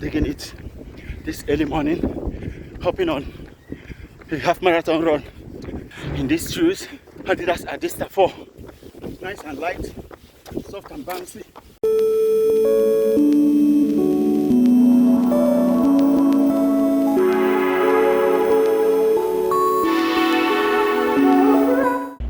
taking it this early morning, hopping on a half marathon run in these shoes, Adidas Adistar 4. Nice and light, soft and bouncy.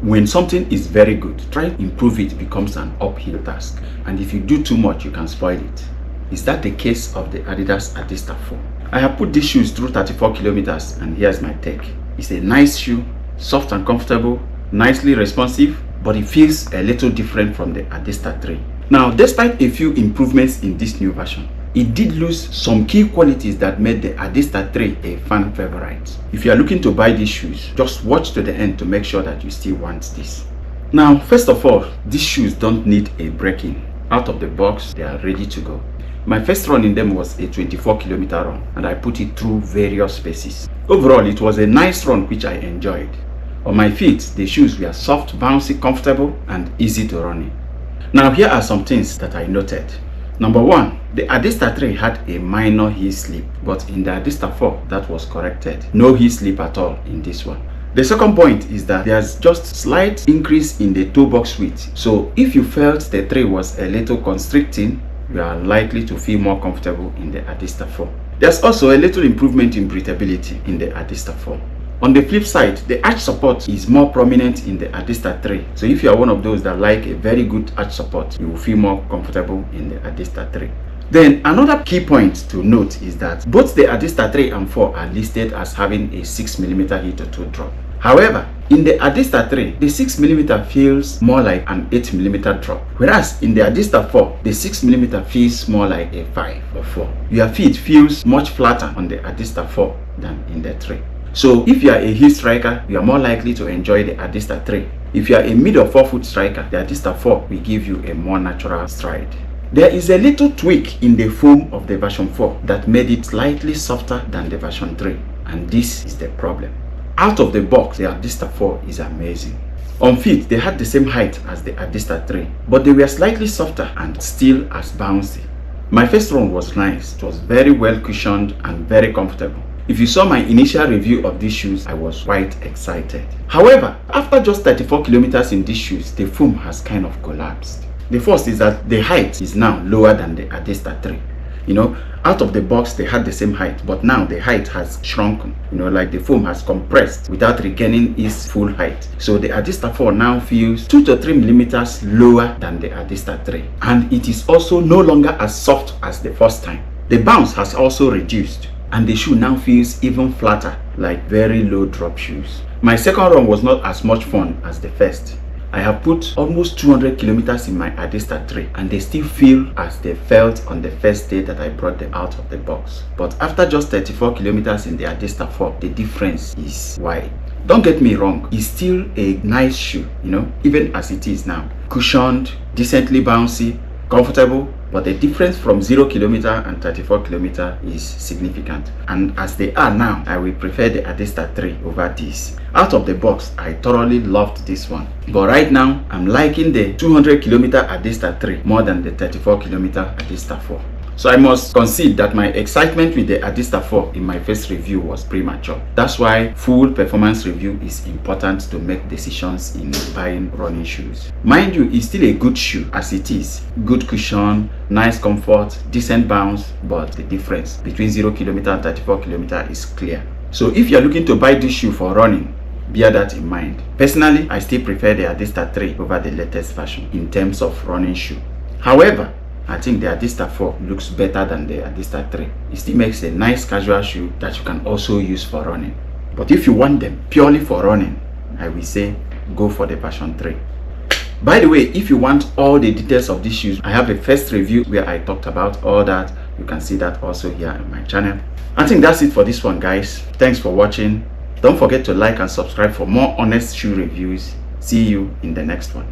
When something is very good, trying to improve it becomes an uphill task. And if you do too much, you can spoil it. Is that the case of the Adidas Adistar 4? I have put these shoes through 34 kilometers and here's my take. It's a nice shoe, soft and comfortable, nicely responsive, but it feels a little different from the Adistar 3. Now, despite a few improvements in this new version, it did lose some key qualities that made the Adistar 3 a fan favorite. If you are looking to buy these shoes, just watch to the end to make sure that you still want this. Now, first of all, these shoes don't need a break-in. Out of the box, they are ready to go. My first run in them was a 24-kilometer run, and I put it through various paces. Overall, it was a nice run which I enjoyed. On my feet, the shoes were soft, bouncy, comfortable, and easy to run in. Now, here are some things that I noted. Number one, the Adistar 3 had a minor heel slip, but in the Adistar 4, that was corrected. No heel slip at all in this one. The second point is that there's just slight increase in the toe box width. So if you felt the 3 was a little constricting, you are likely to feel more comfortable in the Adistar 4. There's also a little improvement in breathability in the Adistar 4. On the flip side, the arch support is more prominent in the Adistar 3. So if you are one of those that like a very good arch support, you will feel more comfortable in the Adistar 3. Then another key point to note is that both the Adistar 3 and 4 are listed as having a 6mm heel-to-toe drop. However, in the Adistar 3, the 6mm feels more like an 8mm drop, whereas in the Adistar 4, the 6mm feels more like a 5 or 4. Your feet feels much flatter on the Adistar 4 than in the 3. So if you are a heel striker, you are more likely to enjoy the Adistar 3. If you are a mid or forefoot striker, the Adistar 4 will give you a more natural stride. There is a little tweak in the foam of the version 4 that made it slightly softer than the version 3, and this is the problem. Out of the box, the Adistar 4 is amazing. On feet, they had the same height as the Adistar 3, but they were slightly softer and still as bouncy. My first run was nice. It was very well cushioned and very comfortable. If you saw my initial review of these shoes, I was quite excited. However, after just 34 kilometers in these shoes, the foam has kind of collapsed. The first is that the height is now lower than the Adistar 3. Out of the box they had the same height, but now the height has shrunken. Like the foam has compressed without regaining its full height. So the Adistar 4 now feels 2 to 3 millimeters lower than the Adistar 3. And it is also no longer as soft as the first time. The bounce has also reduced, and the shoe now feels even flatter, like very low drop shoes. My second run was not as much fun as the first. I have put almost 200 kilometers in my Adistar 3 and they still feel as they felt on the first day that I brought them out of the box. But after just 34 kilometers in the Adistar 4, the difference is wide. Don't get me wrong, it's still a nice shoe, even as it is now. Cushioned, decently bouncy, comfortable, but the difference from 0 kilometer and 34 kilometer is significant. And as they are now, I will prefer the Adistar 3 over this. Out of the box, I thoroughly loved this one. But right now, I'm liking the 200 kilometer Adistar 3 more than the 34 kilometer Adistar 4. So I must concede that my excitement with the Adistar 4 in my first review was premature. That's why full performance review is important to make decisions in buying running shoes. Mind you, it's still a good shoe as it is. Good cushion, nice comfort, decent bounce, but the difference between 0 kilometer and 34 kilometer is clear. So if you're looking to buy this shoe for running, bear that in mind. Personally, I still prefer the Adistar 3 over the latest version in terms of running shoe. However, I think the Adistar 4 looks better than the Adistar 3. It still makes a nice casual shoe that you can also use for running. But if you want them purely for running, I will say go for the version 3. By the way, if you want all the details of these shoes, I have a first review where I talked about all that. You can see that also here on my channel. I think that's it for this one, guys. Thanks for watching. Don't forget to like and subscribe for more honest shoe reviews. See you in the next one.